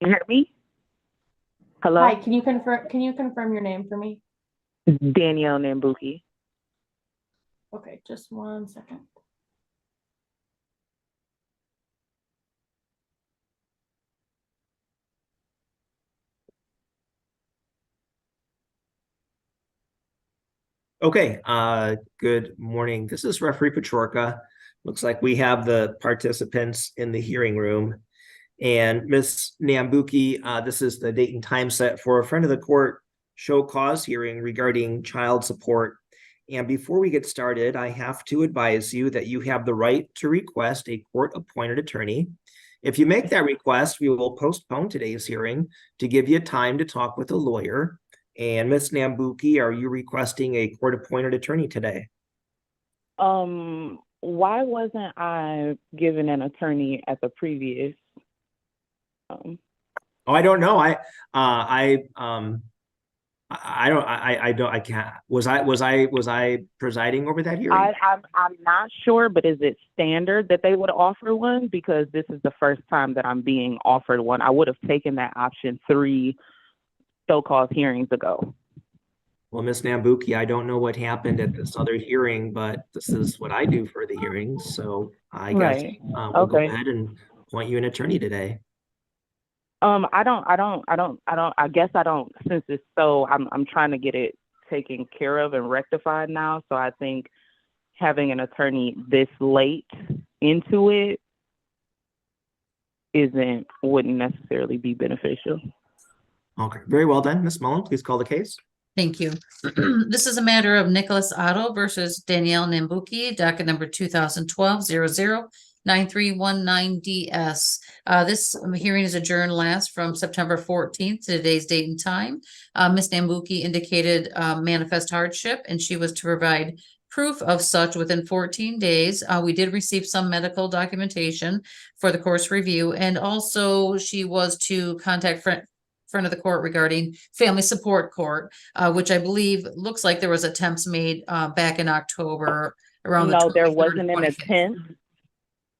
You hear me? Hi, Hello? can you confirm your name for me? Danielle Nambuki. Okay, just 1 second. Okay, good morning. This is referee Pachorka. Looks like we have the participants in the hearing room. And Ms. Nambuki, this is the date and time set for a friend of the court show cause hearing regarding child support. And before we get started, I have to advise you that you have the right to request a court-appointed attorney. If you make that request, we will postpone today's hearing to give you time to talk with a lawyer. And Ms. Nambuki, are you requesting a court-appointed attorney today? Why wasn't I given an attorney at the previous? Oh, I don't know. I can't. Was I presiding over that hearing? I'm not sure, but is it standard that they would offer one? Because this is the first time that I'm being offered one. I would have taken that option 3 so-called hearings ago. Well, Ms. Nambuki, I don't know what happened at this other hearing, but this is what I do for the hearings. So I guess Right. we'll go Okay. ahead and appoint you an attorney today. I guess I don't, since it's so, I'm trying to get it taken care of and rectified now. So I think having an attorney this late into it wouldn't necessarily be beneficial. Okay, very well then. Ms. Mullen, please call the case. Thank you. This is a matter of Nicholas Otto versus Danielle Nambuki, docket number 2012-00-9319DS. This hearing is adjourned last from September 14th to today's date and time. Ms. Nambuki indicated manifest hardship, and she was to provide proof of such within 14 days. We did receive some medical documentation for the course review, and also she was to contact front of the court regarding family support court, which I believe looks like there was attempts made back in October around the No, there 23rd, wasn't an 25th. attempt.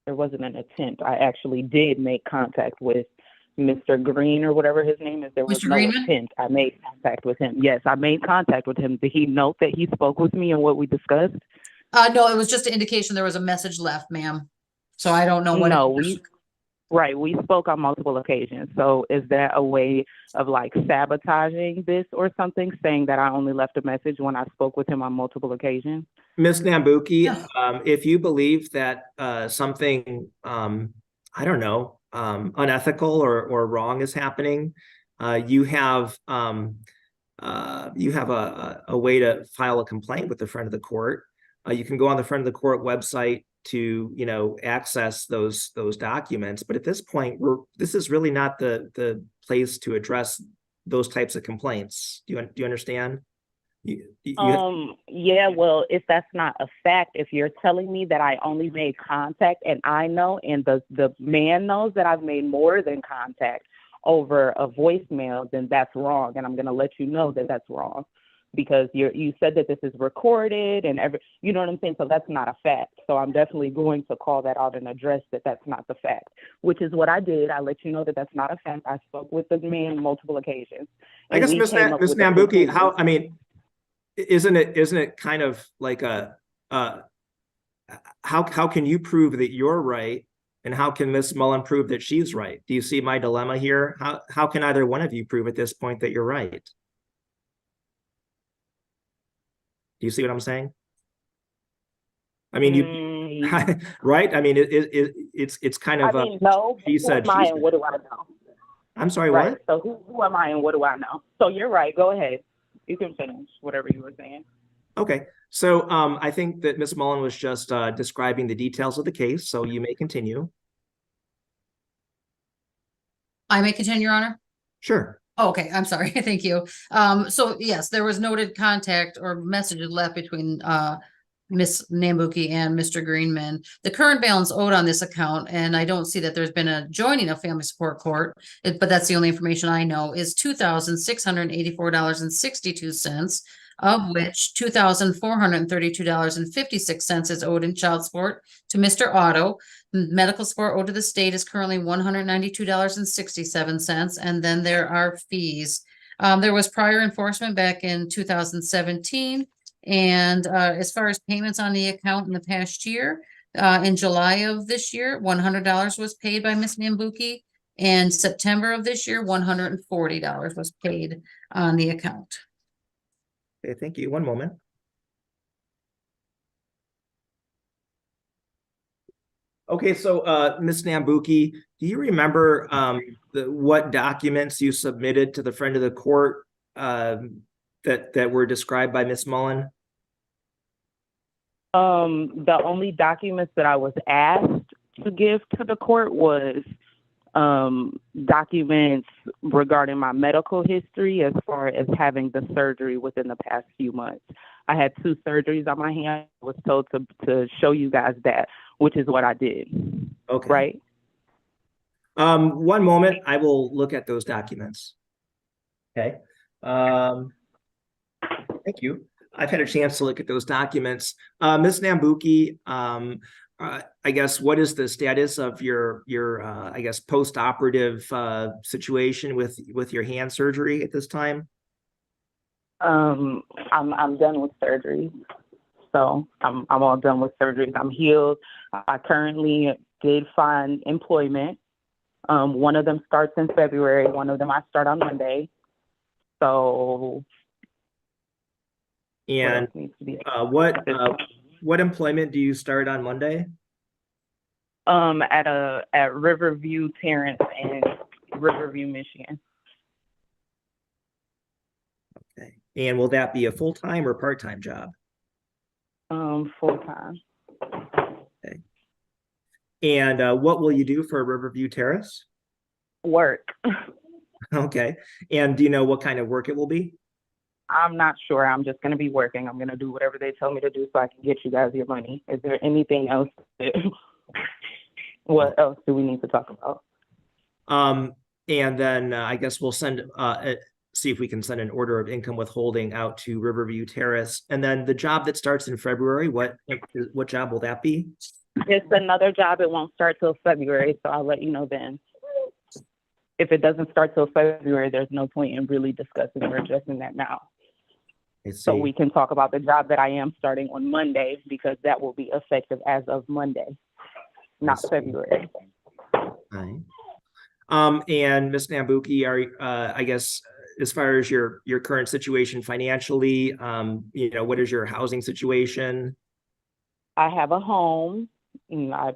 There wasn't an attempt. I actually did make contact with Mr. Green or whatever his name is. There was Mr. no Greenman? attempt. I made contact with him. Yes, I made contact with him. Did he note that he spoke with me and what we discussed? No, it was just an indication there was a message left, ma'am. So I don't know what. No, we spoke on multiple occasions. So is that a way of like sabotaging this or something, saying that I only left a message when I spoke with him on multiple occasions? Ms. Nambuki, Yeah. If you believe that something, I don't know, unethical or wrong is happening, you have a way to file a complaint with the friend of the court. You can go on the friend of the court website to access those documents. But at this point, this is really not the place to address those types of complaints. Do you understand? Yeah, well, if that's not a fact, if you're telling me that I only made contact and I know, and the man knows that I've made more than contact over a voicemail, then that's wrong. And I'm going to let you know that that's wrong because you said that this is recorded and you know what I'm saying? So that's not a fact. So I'm definitely going to call that out and address that that's not the fact, which is what I did. I let you know that that's not a fact. I spoke with the man multiple occasions. I guess, Ms. Nambuki, isn't it kind of like how can you prove that you're right, and how can Ms. Mullen prove that she's right? Do you see my dilemma here? How can either one of you prove at this point that you're right? Do you see what I'm saying? I mean, right? I mean, it's kind of no. She said. What do I know? I'm sorry, right. What? So who am I and what do I know? So you're right. Go ahead. You can finish whatever you were saying. Okay. So I think that Ms. Mullen was just describing the details of the case, so you may continue. I may continue, Your Honor? Sure. Oh, okay, I'm sorry. Thank you. So yes, there was noted contact or messages left between Ms. Nambuki and Mr. Greenman. The current balance owed on this account, and I don't see that there's been a joining of family support court, but that's the only information I know, is $2,684.62. of which $2,432.56 is owed in child support to Mr. Otto. Medical support owed to the state is currently $192.67, and then there are fees. There was prior enforcement back in 2017, and as far as payments on the account in the past year, in July of this year, $100 was paid by Ms. Nambuki. And September of this year, $140 was paid on the account. Okay, thank you. One moment. Okay, so Ms. Nambuki, do you remember what documents you submitted to the friend of the court that were described by Ms. Mullen? The only documents that I was asked to give to the court was documents regarding my medical history as far as having the surgery within the past few months. I had 2 surgeries on my hand. I was told to show you guys that, which is what I did. Okay. Right? One moment, I will look at those documents. Okay. Thank you. I've had a chance to look at those documents. Ms. Nambuki, I guess, what is the status of your I guess, post-operative situation with your hand surgery at this time? I'm done with surgery. So I'm all done with surgeries. I'm healed. I currently did find employment. One of them starts in February. One of them I start on Monday. So and what employment do you start on Monday? At Riverview Terrace in Riverview, Michigan. Okay. And will that be a full-time or part-time job? Full-time. Okay. And what will you do for Riverview Terrace? Work. Okay. And do you know what kind of work it will be? I'm not sure. I'm just going to be working. I'm going to do whatever they tell me to do so I can get you guys your money. Is there anything else? What else do we need to talk about? And then I guess we'll send see if we can send an order of income withholding out to Riverview Terrace. And then the job that starts in February, what job will that be? It's another job. It won't start till February, so I'll let you know then. If it doesn't start till February, there's no point in really discussing or addressing that now. So we can talk about the job that I am starting on Monday, because that will be effective as of Monday, not February. Right. And Ms. Nambuki, I guess, as far as your current situation financially, what is your housing situation? I have a home. I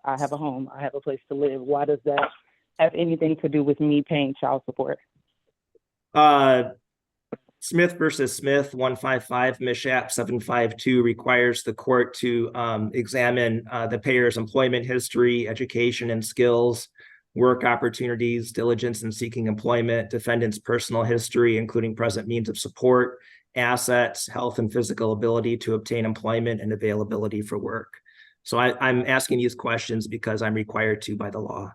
have a home. I have a place to live. Why does that have anything to do with me paying child support? Smith versus Smith 155 MSHAP 752 requires the court to examine the payer's employment history, education and skills, work opportunities, diligence in seeking employment, defendant's personal history, including present means of support, assets, health and physical ability to obtain employment, and availability for work. So I'm asking these questions because I'm required to by the law.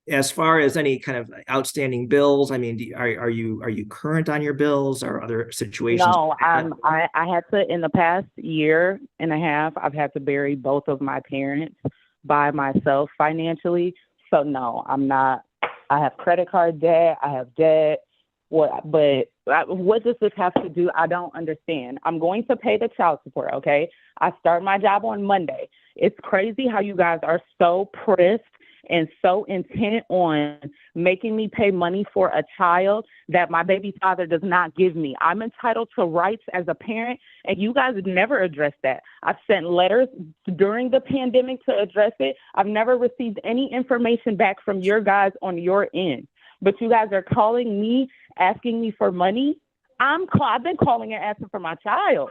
As far as any kind of outstanding bills, I mean, are you current on your bills or other situations? No, I had to, in the past year and a half, I've had to bury both of my parents by myself financially. So no, I'm not. I have credit card debt. I have debt. What does this have to do? I don't understand. I'm going to pay the child support, okay? I start my job on Monday. It's crazy how you guys are so pressed and so intent on making me pay money for a child that my baby father does not give me. I'm entitled to rights as a parent, and you guys never address that. I've sent letters during the pandemic to address it. I've never received any information back from your guys on your end. But you guys are calling me, asking me for money. I've been calling and asking for my child.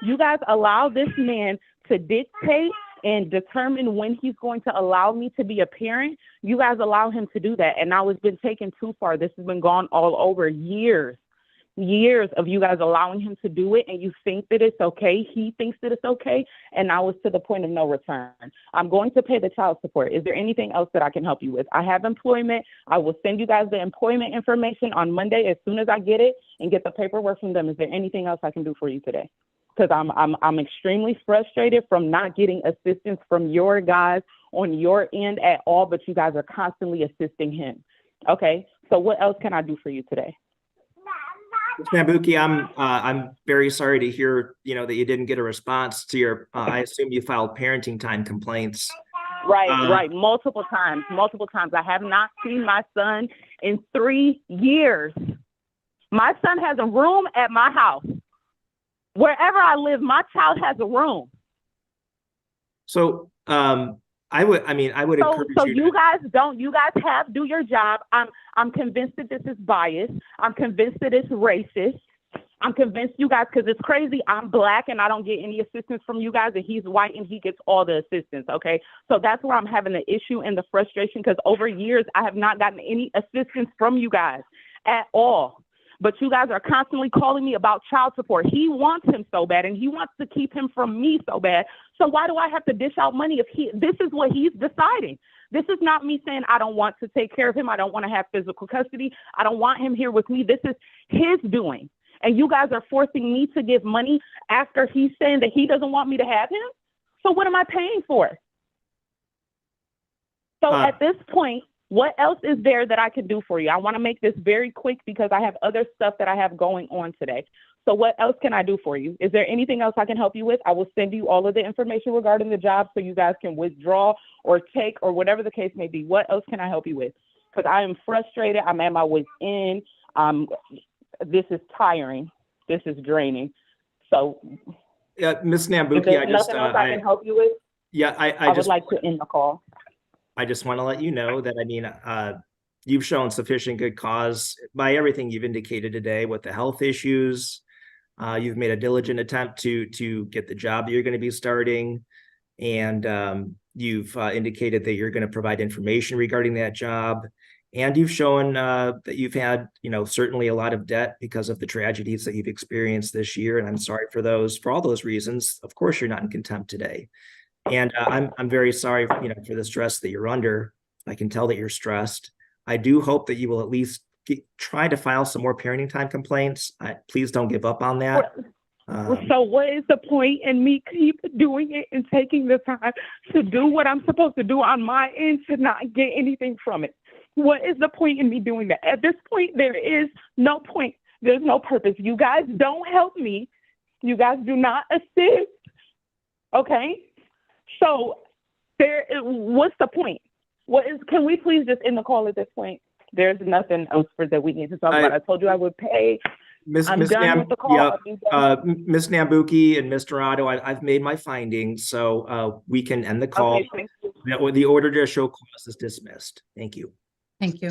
You guys allow this man to dictate and determine when he's going to allow me to be a parent. You guys allow him to do that. And now it's been taken too far. This has been gone all over years. years of you guys allowing him to do it, and you think that it's okay. He thinks that it's okay, and now it's to the point of no return. I'm going to pay the child support. Is there anything else that I can help you with? I have employment. I will send you guys the employment information on Monday as soon as I get it and get the paperwork from them. Is there anything else I can do for you today? Because I'm extremely frustrated from not getting assistance from your guys on your end at all, but you guys are constantly assisting him. Okay, so what else can I do for you today? Ms. Nambuki, I'm very sorry to hear, that you didn't get a response to your, I assume you filed parenting time complaints. Right. Multiple times. I have not seen my son in 3 years. My son has a room at my house. Wherever I live, my child has a room. So, I would encourage So you you guys do your job. I'm convinced that this is biased. I'm convinced that it's racist. I'm convinced you guys, because it's crazy. I'm Black and I don't get any assistance from you guys, and he's white and he gets all the assistance. Okay. So that's where I'm having the issue and the frustration, because over years I have not gotten any assistance from you guys at all. But you guys are constantly calling me about child support. He wants him so bad, and he wants to keep him from me so bad. So why do I have to dish out money if this is what he's deciding? This is not me saying I don't want to take care of him. I don't want to have physical custody. I don't want him here with me. This is his doing. And you guys are forcing me to give money after he's saying that he doesn't want me to have him. So what am I paying for? So at this point, what else is there that I can do for you? I want to make this very quick because I have other stuff that I have going on today. So what else can I do for you? Is there anything else I can help you with? I will send you all of the information regarding the job so you guys can withdraw or take or whatever the case may be. What else can I help you with? Because I am frustrated. I'm at my wit's end. This is tiring. This is draining. So, Ms. Nambuki, is there nothing else I can help you with? Yeah, I would like to end the call. I just want to let you know that, you've shown sufficient good cause by everything you've indicated today with the health issues. You've made a diligent attempt to get the job that you're going to be starting. And you've indicated that you're going to provide information regarding that job. And you've shown that you've had, certainly a lot of debt because of the tragedies that you've experienced this year. And I'm sorry for all those reasons. Of course, you're not in contempt today. And I'm very sorry, for the stress that you're under. I can tell that you're stressed. I do hope that you will at least try to file some more parenting time complaints. Please don't give up on that. So what is the point in me keep doing it and taking the time to do what I'm supposed to do on my end to not get anything from it? What is the point in me doing that? At this point, there is no point. There's no purpose. You guys don't help me. You guys do not assist. Okay? So what's the point? Can we please just end the call at this point? There's nothing else that we need to talk about. I told you I would pay. I'm done with the call. Yeah, Ms. Nambuki and Mr. Otto, I've made my findings, so we can end the call. Okay, thank you. The order to show cause is dismissed. Thank you. Thank you.